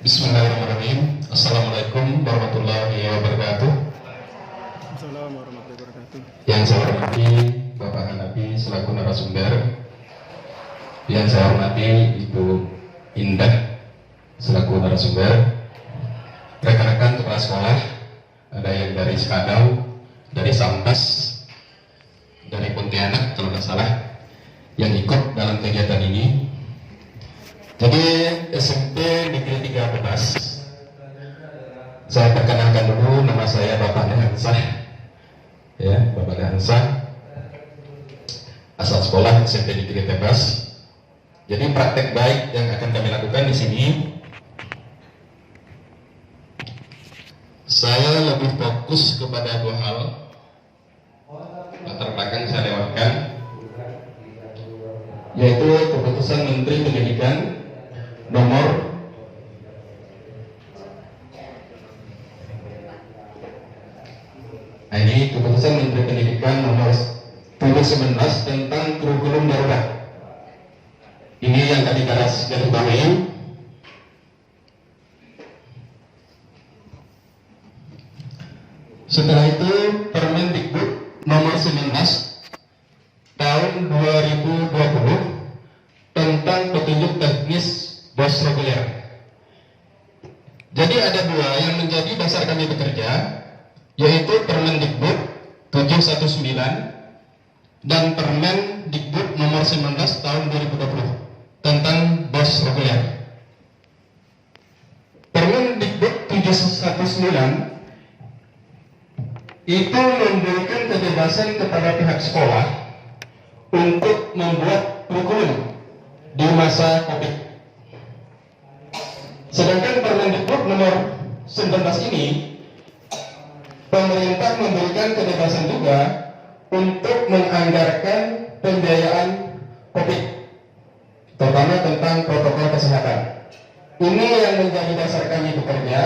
Bismillahirrahmanirrahim. Assalamualaikum warahmatullahi wabarakatuh. Assalamualaikum warahmatullahi wabarakatuh. Yang saya hormati Bapak Hanafi selaku narasumber. Yang saya hormati Ibu Indah selaku narasumber. Rekan-rekan kepala sekolah, ada yang dari Sekadau, dari Sampas, dari Pontianak kalau tidak salah, yang ikut dalam kegiatan ini. Jadi SMP Negeri 13. Saya perkenalkan dulu, nama saya Bapak Dehansah. Ya, Bapak Dehansah. Asal sekolah SMP Negeri 13. Jadi praktek baik yang akan kami lakukan di sini, saya lebih fokus kepada dua hal. Latar belakang saya lewatkan, yaitu keputusan Menteri Pendidikan nomor ini keputusan Menteri Pendidikan nomor 19 tentang kurikulum darurat. Ini yang tadi garis bawahi. Setelah itu Permendikbud nomor 19 tahun 2020 tentang petunjuk teknis bos reguler. Jadi ada dua yang menjadi dasar kami bekerja, yaitu Permendikbud 719 dan Permendikbud nomor 19 tahun 2020 tentang bos reguler. Permendikbud 719 itu memberikan kebebasan kepada pihak sekolah untuk membuat kurikulum di masa COVID. Sedangkan Permendikbud nomor 19 ini, pemerintah memberikan kebebasan juga untuk menganggarkan pembiayaan COVID, terutama tentang protokol kesehatan. Ini yang menjadi dasar kami bekerja.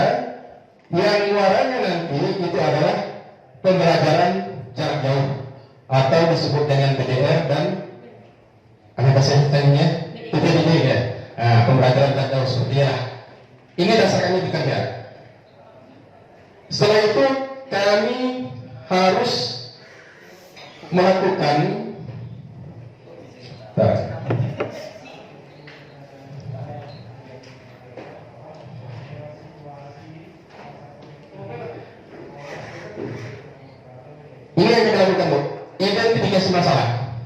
Yang muaranya nanti itu adalah pembelajaran jarak jauh atau disebut dengan PDR dan apa bahasa lainnya PPDB ya. Nah, pembelajaran jarak jauh seperti itu. Ini dasar kami bekerja. Setelah itu kami harus melakukan ini yang kita lakukan, Bu. Identifikasi masalah.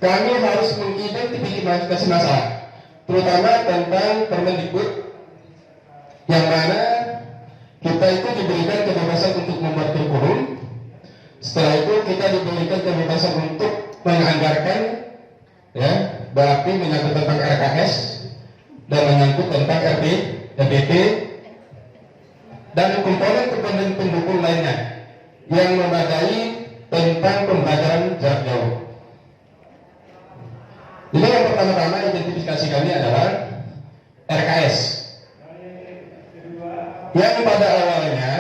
Kami harus mengidentifikasi masalah, terutama tentang Permendikbud yang mana kita itu diberikan kebebasan untuk membuat kurikulum. Setelah itu kita diberikan kebebasan untuk menganggarkan, ya, berarti menyangkut tentang RKS dan menyangkut tentang RDP dan komponen-komponen pendukung lainnya yang memadai tentang pembelajaran jarak jauh. Jadi yang pertama-tama identifikasi kami adalah RKS. Yang pada awalnya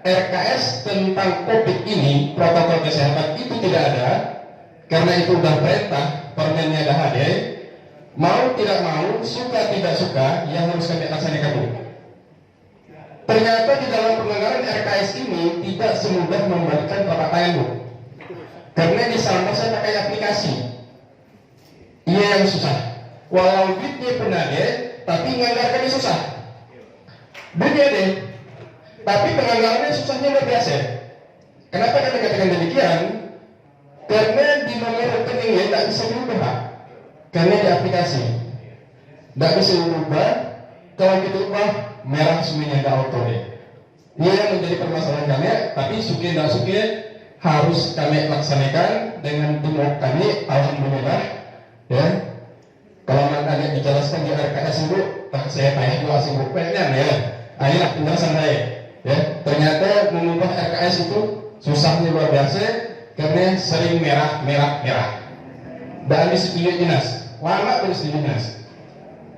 RKS tentang COVID ini, protokol kesehatan itu tidak ada, karena itu sudah perintah, permennya dah ada. Mau tidak mau, suka tidak suka, yang harus kami laksanakan. Ternyata di dalam penganggaran RKS ini tidak semudah membuatkan telapak tangan, Bu. Karena di sana saya pakai aplikasi. Iya yang susah. Walau duitnya pun ada, tapi menganggarkannya susah. Duitnya ada, tapi penganggarannya susahnya luar biasa. Kenapa kami katakan demikian? Karena di nomor rekeningnya tidak bisa diubah. Karena di aplikasi tidak bisa diubah. Kalau kita ubah, merah semuanya tidak auto deh. Ini yang menjadi permasalahan kami. Tapi suki dan suki harus kami laksanakan dengan tim kami. Alhamdulillah, ya. Kalau makanya dijelaskan di RKS itu, tak saya tanya juga asing rupanya, ya. Inilah penjelasan saya. Ya, ternyata mengubah RKS itu susahnya luar biasa karena sering merah. Dan disetujui dinas, lama terus di dinas.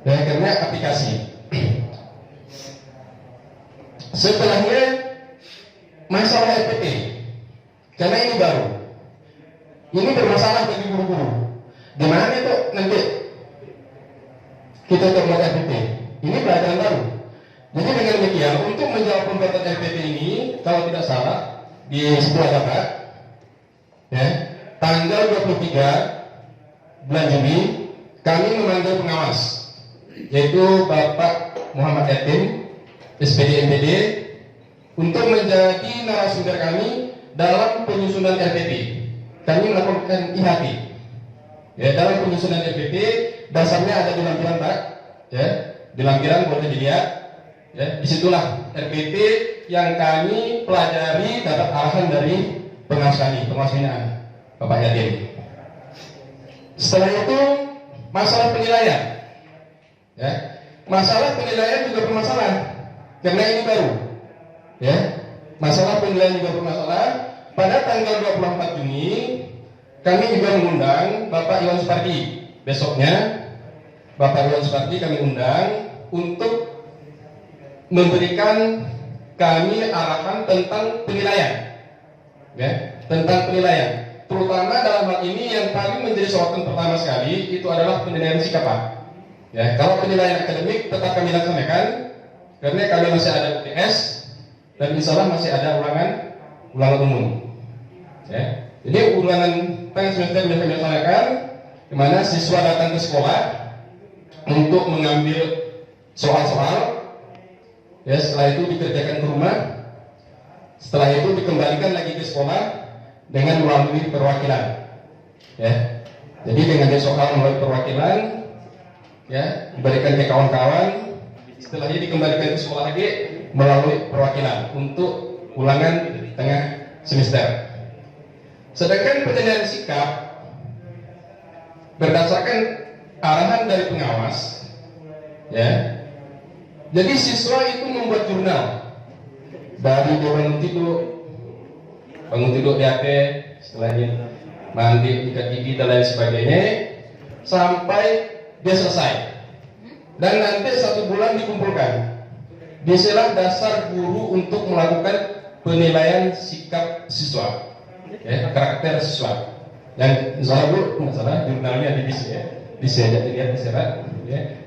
Ya, karena aplikasi. Setelahnya masalah RPT, karena ini baru, ini bermasalah bagi guru-guru. Di mana itu nanti kita untuk RPT? Ini pelajaran baru. Jadi dengan demikian, untuk menjawab pembuatan RPP ini, kalau tidak salah di sebuah data, ya, tanggal 23 bulan Juni kami memanggil pengawas, yaitu Bapak Muhammad Yatim, SPD MPD, untuk menjadi narasumber kami dalam penyusunan RPP. Kami melakukan IHT. Ya, dalam penyusunan RPP dasarnya ada di lampiran Pak, ya, di lampiran boleh dilihat. Ya, disitulah RPP yang kami pelajari dapat arahan dari pengawas kami, pengawas binaan Bapak Yatim. Setelah itu masalah penilaian, ya, masalah penilaian juga bermasalah karena ini baru, ya, masalah penilaian juga bermasalah. Pada tanggal 24 Juni kami juga mengundang Bapak Iwan Supardi. Besoknya Bapak Iwan Supardi kami undang untuk memberikan kami arahan tentang penilaian, ya, tentang penilaian. Terutama dalam hal ini yang paling menjadi sorotan pertama sekali itu adalah penilaian sikap, Pak. Ya, kalau penilaian akademik tetap kami laksanakan karena kami masih ada UTS dan insya Allah masih ada ulangan umum. Ya, jadi ulangan tengah semester yang kami laksanakan, di mana siswa datang ke sekolah untuk mengambil soal-soal. Ya, setelah itu dikerjakan ke rumah, setelah itu dikembalikan lagi ke sekolah dengan melalui perwakilan. Ya, jadi dengan soal melalui perwakilan, ya, diberikan ke kawan-kawan, setelahnya dikembalikan ke sekolah lagi melalui perwakilan untuk ulangan tengah semester. Sedangkan penilaian sikap berdasarkan arahan dari pengawas, ya. Jadi siswa itu membuat jurnal dari dia bangun tidur di HP, setelahnya mandi, ikat gigi dan lain sebagainya, sampai dia selesai. Dan nanti 1 bulan dikumpulkan. Disinilah dasar guru untuk melakukan penilaian sikap siswa, ya, karakter siswa. Yang insya Allah Bu, nggak salah jurnalnya ada di sini, ya. Bisa aja dilihat di serat, ya.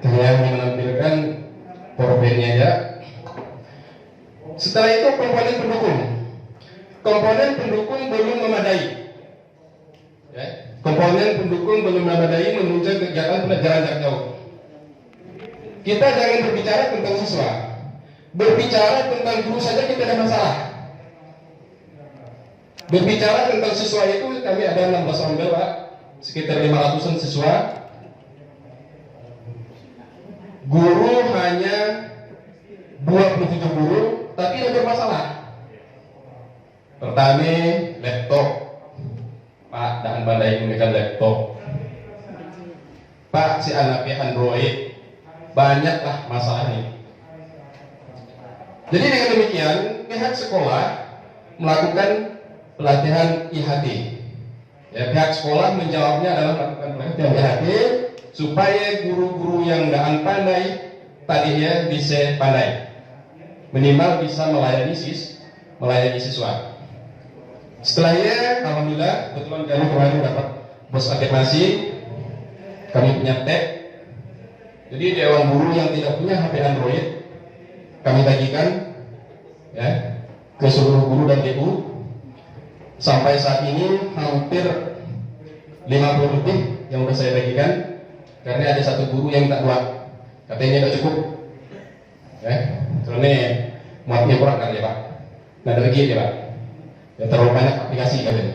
Yang menampilkan powerpointnya aja. Setelah itu komponen pendukung. Komponen pendukung belum memadai. Ya, komponen pendukung belum memadai menunjang kegiatan pelajaran jarak jauh. Kita jangan berbicara tentang siswa, berbicara tentang guru saja kita ada masalah. Berbicara tentang siswa itu kami ada 16 rombel Pak, sekitar 500-an siswa. Guru hanya 27 guru, tapi ada bermasalah. Pertama, laptop. Pak, dan bandai menggunakan laptop. Pak, si anaknya Android. Banyaklah masalahnya. Jadi dengan demikian, pihak sekolah melakukan pelatihan IHT. Ya, pihak sekolah menjawabnya adalah melakukan pelatihan IHT supaya guru-guru yang tidak pandai tadinya bisa pandai, minimal bisa melayani siswa. Setelahnya, alhamdulillah, kebetulan kami kemarin dapat bos afirmasi, kami punya tab. Jadi dewan guru yang tidak punya HP Android, kami bagikan, ya, ke seluruh guru dan DU. Sampai saat ini hampir 50 lebih yang sudah saya bagikan, karena ada 1 guru yang tak buat, katanya tidak cukup, ya, karena muatnya kurang kan ya Pak, nggak ada lagi ya Pak, ya terlalu banyak aplikasi katanya.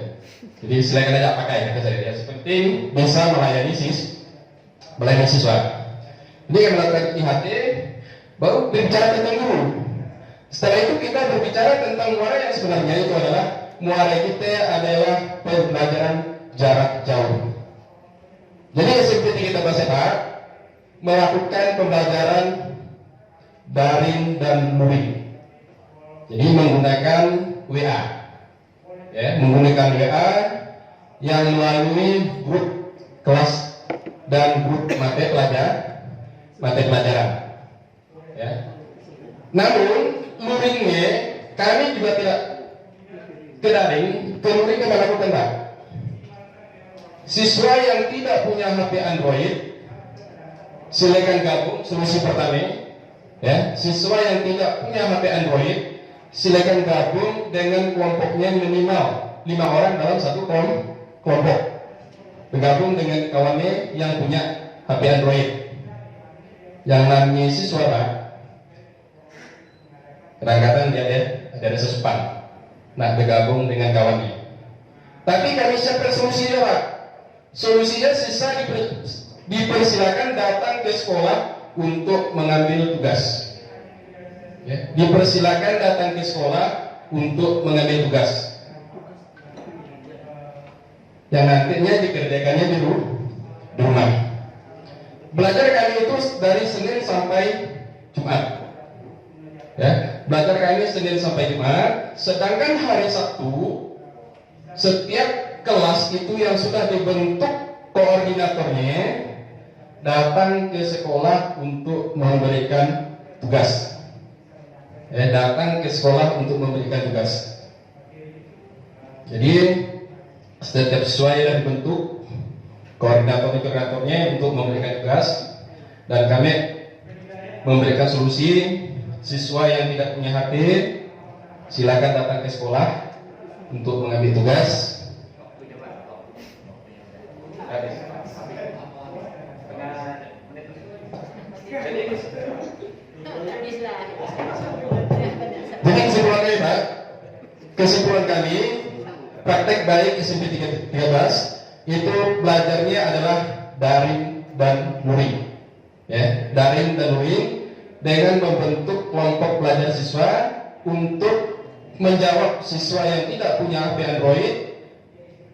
Jadi silakan aja pakai kata saya, ya, penting bisa melayani siswa. Jadi yang melakukan IHT baru berbicara tentang guru. Setelah itu kita berbicara tentang muara yang sebenarnya itu adalah muara kita adalah pembelajaran jarak jauh. Jadi seperti kita bahas Pak, melakukan pembelajaran daring dan luring. Jadi menggunakan WA, ya, menggunakan WA yang melalui grup kelas dan grup mata pelajaran, ya. Namun luringnya kami juga tidak ke daring, ke luring kami lakukan Pak. Siswa yang tidak punya HP Android, silakan gabung solusi pertama. Ya, siswa yang tidak punya HP Android silakan gabung dengan kelompoknya minimal 5 orang dalam satu kelompok. Bergabung dengan kawannya yang punya HP Android. Yang namanya siswa Pak, kadang-kadang dia ada sesepan. Nah, bergabung dengan kawannya. Tapi kami siapkan solusinya Pak. Solusinya siswa dipersilakan datang ke sekolah untuk mengambil tugas. Ya, dipersilakan datang ke sekolah untuk mengambil tugas. Yang nantinya dikerjakannya di rumah. Belajar kami itu dari Senin sampai Jumat. Ya, belajar kami Senin sampai Jumat. Sedangkan hari Sabtu setiap kelas itu yang sudah dibentuk koordinatornya datang ke sekolah untuk memberikan tugas. Ya, datang ke sekolah untuk memberikan tugas. Jadi setiap siswa yang dibentuk koordinatornya untuk memberikan tugas, dan kami memberikan solusi. Siswa yang tidak punya HP silakan datang ke sekolah untuk mengambil tugas. Jadi kesimpulan kami praktek baik SMP 13 itu belajarnya adalah daring dan luring. Ya, daring dan luring dengan membentuk kelompok belajar siswa untuk menjawab siswa yang tidak punya HP Android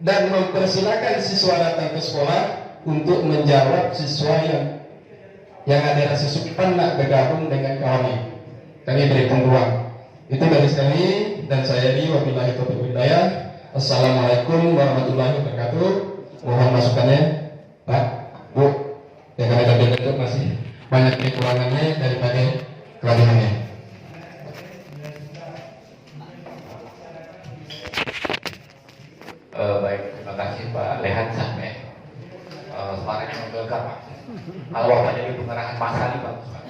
dan mempersilahkan siswa datang ke sekolah untuk menjawab siswa yang ada rasa sukan nak bergabung dengan kawannya. Kami berikan ruang. Itu dari kami dan saya di wabillahi taufiq wal hidayah. Assalamualaikum warahmatullahi wabarakatuh. Mohon masukannya Pak, Bu. Ya, kami tadi itu masih banyak kekurangannya daripada kelebihannya. Baik, terima kasih Pak Lehan Sampe. Suaranya menggelegar Pak. Kalau Bapak jadi pengarahan masa nih bagus Pak.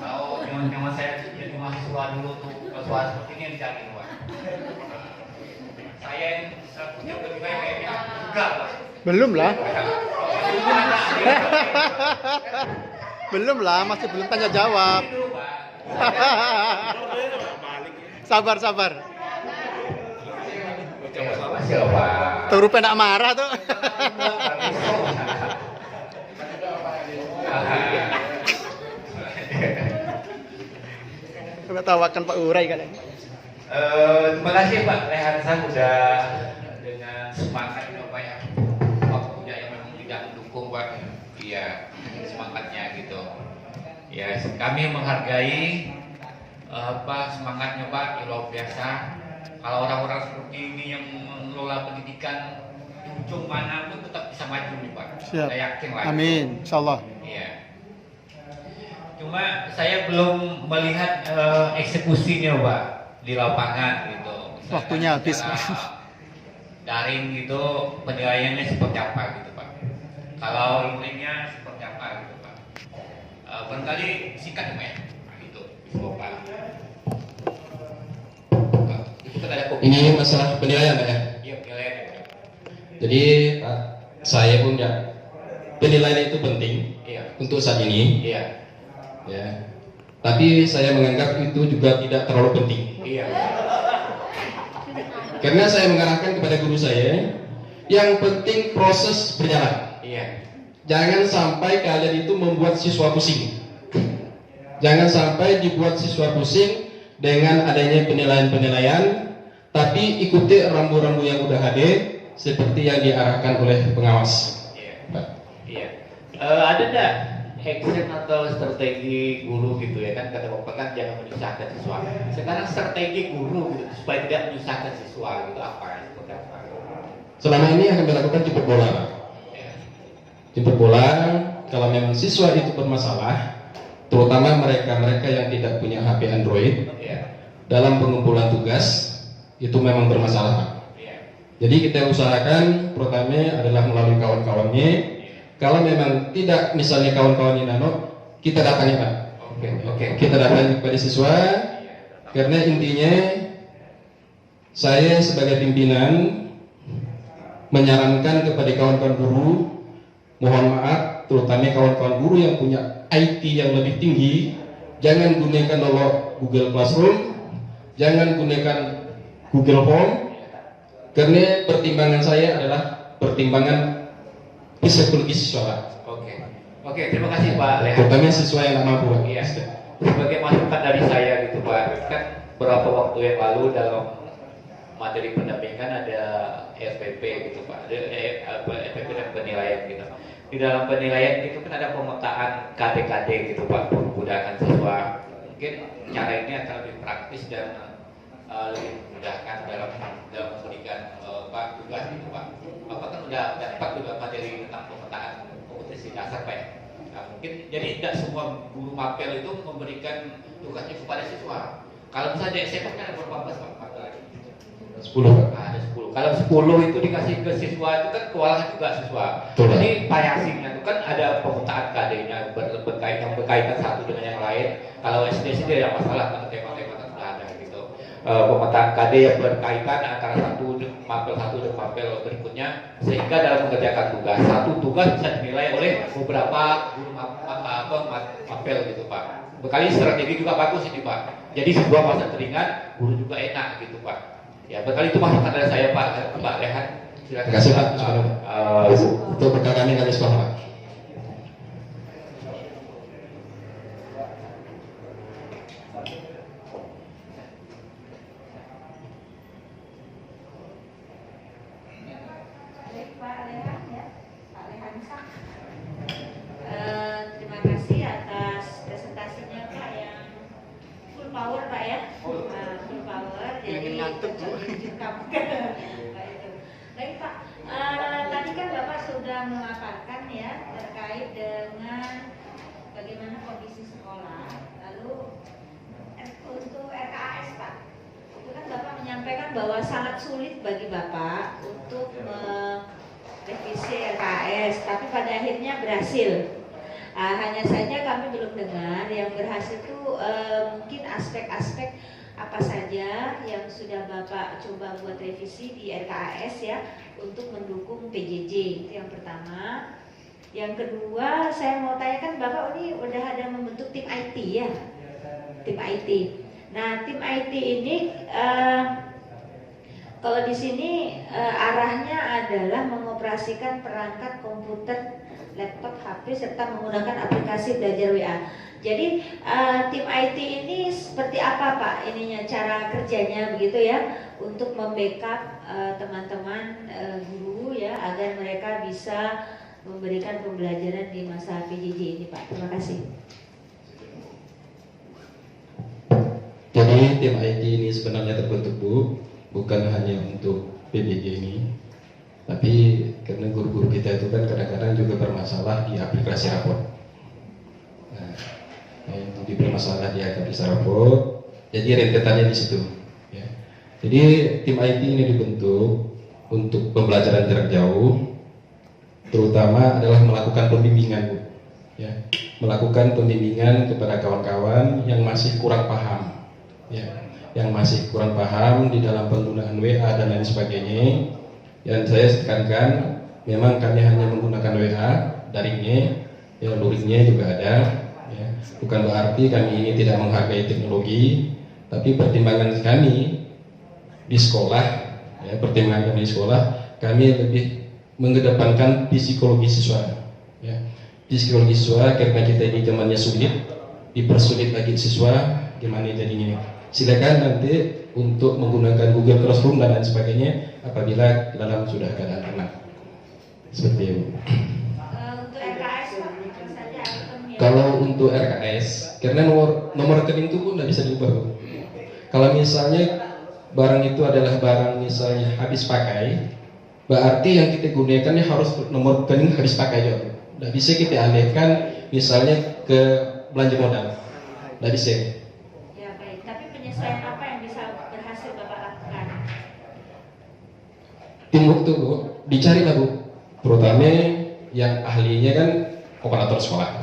Kalau zaman saya jadi mahasiswa dulu tuh suara seperti ini yang dicari Pak. Saya yang punya lebih baik kayaknya enggak Pak. Belum lah. Belum lah, masih belum tanya jawab. Sabar, sabar. Siapa? Tuh rupanya nak marah tuh. Coba tawakan Pak Urai kalian. Terima kasih Pak Lehansan sudah dengan semangatnya Pak ya. Waktunya yang memang tidak mendukung Pak. Iya, semangatnya gitu. Ya, kami menghargai semangatnya Pak, luar biasa. Kalau orang-orang seperti ini yang mengelola pendidikan di ujung mana pun tetap bisa maju nih Pak. Siap. Saya yakin lah. Amin, insyaallah. Iya. Cuma saya belum melihat eksekusinya Pak di lapangan gitu. Misalkan Waktunya habis. Daring gitu penilaiannya seperti apa gitu Pak. Kalau luringnya seperti apa gitu Pak. Barangkali singkat Pak ya. Gitu. Pak. Ini masalah penilaian Pak ya. Iya, penilaian. Jadi Pak, saya pun ya penilaian itu penting untuk saat ini. Iya. Ya. Tapi saya menganggap itu juga tidak terlalu penting. Iya. Karena saya mengarahkan kepada guru saya, yang penting proses berjalan. Iya. Jangan sampai kalian itu membuat siswa pusing. Jangan sampai dibuat siswa pusing dengan adanya penilaian-penilaian, tapi ikuti rambu-rambu yang udah ada seperti yang diarahkan oleh pengawas. Iya. Iya. Ada nggak action atau strategi guru gitu ya kan, kata Bapak kan jangan menyusahkan siswa. Sekarang strategi guru gitu supaya tidak menyusahkan siswa gitu apa? Seperti apa? Selama ini akan dilakukan jemput bola, Pak. Ya. Jemput bola kalau memang siswa itu bermasalah, terutama mereka yang tidak punya HP Android, Ya. dalam pengumpulan tugas itu memang bermasalah, Pak. Ya. Jadi kita usahakan pertama adalah melalui kawan-kawannya. Kalau memang tidak, misalnya kawan-kawannya nano, kita datangi Pak. Oke. Kita datang kepada siswa karena intinya saya sebagai pimpinan menyarankan kepada kawan-kawan guru, mohon maaf terutama kawan-kawan guru yang punya IT yang lebih tinggi, jangan gunakan Google Classroom, jangan gunakan Google Form, karena pertimbangan saya adalah pertimbangan psikologi siswa. Oke, terima kasih Pak Lehan. Terutama siswa yang tak mampu. Iya. Sebagai masukan dari saya gitu Pak, kan beberapa waktu yang lalu dalam materi pendampingan ada SPP gitu Pak, ada SPP dan penilaian gitu. Di dalam penilaian itu kan ada pemetaan KD-KD gitu Pak, memudahkan siswa. Mungkin cara ini akan lebih praktis dan lebih memudahkan dalam memberikan Pak tugas gitu Pak. Bapak kan udah dapat juga materi tentang pemetaan kompetensi dasar Pak. Nah, mungkin jadi tidak semua guru mapel itu memberikan tugasnya kepada siswa. Kalau misalnya SMP kan ada berapa belas Pak? 10 Pak. Nah, ada 10. Kalau 10 itu dikasih ke siswa itu kan kewalahan juga siswa. Betul. Jadi variasinya itu kan ada pemetaan KD-nya berkaitan satu dengan yang lain. Kalau SD sih tidak ada masalah karena tema-tema kan sudah ada gitu. Pemetaan KD yang berkaitan antara mapel satu dan mapel berikutnya, sehingga dalam mengerjakan tugas satu tugas bisa dinilai oleh beberapa guru mapel gitu Pak. Berkali strategi juga bagus ini Pak. Jadi sebuah masa teringat, guru juga enak gitu Pak. Ya, berkali itu masukan dari saya Pak Lehan. Silakan. Terima kasih Pak. Untuk berkah kami sekolah Pak. Pak Lehan ya, Pak Lehansa. Terima kasih atas presentasinya Pak yang full power Pak ya. Full power. Jadi Baik Pak, tadi kan Bapak sudah memaparkan ya terkait dengan bagaimana kondisi sekolah. Lalu untuk RKAS Pak, itu kan Bapak menyampaikan bahwa sangat sulit bagi Bapak untuk revisi RKS, tapi pada akhirnya berhasil. Hanya saja kami belum dengar yang berhasil itu mungkin aspek-aspek apa saja yang sudah Bapak coba buat revisi di RKAS ya untuk mendukung PJJ. Itu yang pertama. Yang kedua, saya mau tanyakan Bapak ini udah ada membentuk tim IT ya, tim IT. Nah, tim IT ini kalau di sini arahnya adalah mengoperasikan perangkat komputer, laptop, HP serta menggunakan aplikasi belajar WA. Jadi tim IT ini seperti apa Pak ininya cara kerjanya begitu ya untuk membackup teman-teman guru ya agar mereka bisa memberikan pembelajaran di masa PJJ ini Pak. Terima kasih. Jadi tim IT ini sebenarnya terbentuk Bu, bukan hanya untuk PJJ ini, tapi karena guru-guru kita itu kan kadang-kadang juga bermasalah di aplikasi rapor. Itu dipermasalah di aplikasi rapor, jadi rentetannya di situ. Ya. Jadi tim IT ini dibentuk untuk pembelajaran jarak jauh, terutama adalah melakukan pembimbingan Bu. Ya. Melakukan pembimbingan kepada kawan-kawan yang masih kurang paham. Ya, yang masih kurang paham di dalam penggunaan WA dan lain sebagainya. Dan saya tekankan, memang kami hanya menggunakan WA, daringnya, ya luringnya juga ada. Ya. Bukan berarti kami ini tidak menghargai teknologi, tapi pertimbangan kami di sekolah, ya, pertimbangan kami di sekolah, kami lebih mengedepankan psikologi siswa. Ya. Psikologi siswa karena kita ini zamannya sulit, dipersulit lagi siswa, gimana jadinya? Silakan nanti untuk menggunakan Google Classroom dan lain sebagainya apabila dalam sudah keadaan tenang. Seperti itu. Untuk RKS Pak, saja Kalau untuk RKS, karena nomor rekening itu pun tidak bisa diubah. Kalau misalnya barang itu adalah barang misalnya habis pakai, berarti yang kita gunakannya harus nomor rekening habis pakai juga. Tidak bisa kita alihkan misalnya ke belanja modal. Tidak bisa. Penyesuaian apa yang bisa berhasil Bapak lakukan? Tim waktu Bu, dicari lah Bu, terutama yang ahlinya kan operator sekolah.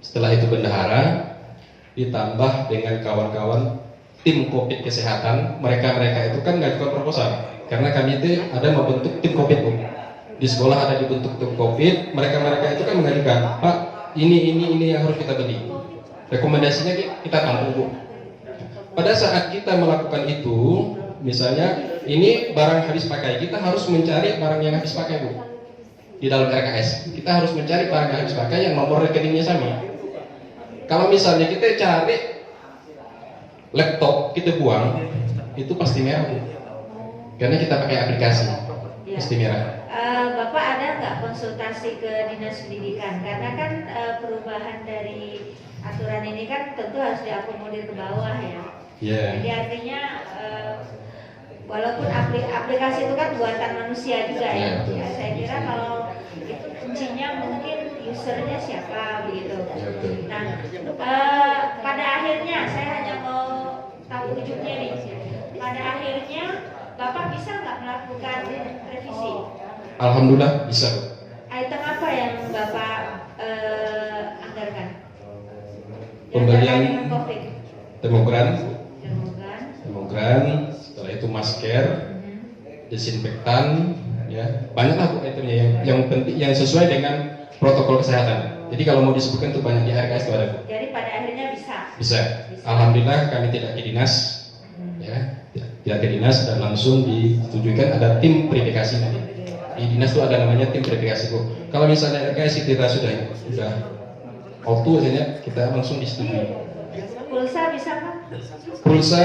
Setelah itu bendahara, ditambah dengan kawan-kawan tim COVID kesehatan, mereka itu kan ngajukan proposal karena kami itu ada membentuk tim COVID, Bu. Di sekolah ada dibentuk tim COVID, mereka itu kan mengajukan, Pak, ini yang harus kita beli. Rekomendasinya kita tampung, Bu. Pada saat kita melakukan itu, misalnya ini barang habis pakai, kita harus mencari barang yang habis pakai, Bu. Di dalam RKS, kita harus mencari barang yang habis pakai yang nomor rekeningnya sama. Kalau misalnya kita cari laptop, kita buang, itu pasti merah, Bu. Karena kita pakai aplikasi, pasti merah. Bapak ada nggak konsultasi ke Dinas Pendidikan? Karena kan perubahan dari aturan ini kan tentu harus diakomodir ke bawah ya. Yeah. Jadi artinya walaupun aplikasi itu kan buatan manusia juga ya. Betul. Ya, saya kira kalau itu kuncinya mungkin usernya siapa begitu. Betul. Nah, pada akhirnya saya hanya mau tahu ujungnya nih. Pada akhirnya Bapak bisa nggak melakukan revisi? Alhamdulillah bisa, Bu. Item apa yang Bapak anggarkan? Pembelian Yang terkait dengan COVID. termogan, Termogan. setelah itu masker, desinfektan, ya banyaklah, Bu, itemnya yang penting, yang sesuai dengan protokol kesehatan. Jadi kalau mau disebutkan itu banyak di RKS itu ada, Bu. Jadi pada akhirnya bisa. Bisa. Alhamdulillah kami tidak ke dinas, ya tidak ke dinas dan langsung disetujukan ada tim verifikasi nanti. Di dinas itu ada namanya tim verifikasi, Bu. Kalau misalnya RKS kita sudah auto saja, kita langsung disetujui. Pulsa bisa Pak? Pulsa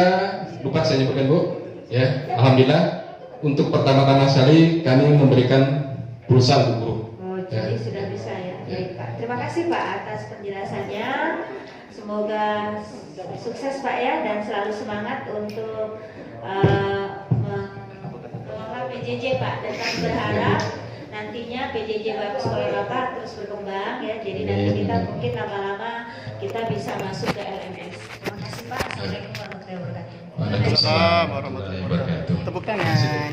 lupa saya nyebutkan, Bu. Ya, alhamdulillah untuk pertama-tama sekali kami memberikan pulsa untuk guru. Oh, jadi sudah bisa ya. Baik Pak. Terima kasih Pak atas penjelasannya. Semoga sukses Pak ya dan selalu semangat untuk mengelola PJJ Pak. Dan kami berharap nantinya PJJ Bapak Sekolah Bapak terus berkembang ya. Jadi nanti kita mungkin lama-lama kita bisa masuk ke LMS. Terima kasih Pak. Assalamualaikum warahmatullahi wabarakatuh. Waalaikumsalam warahmatullahi wabarakatuh. Tepuk tangan.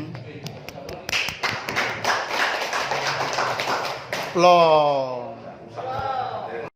Applause.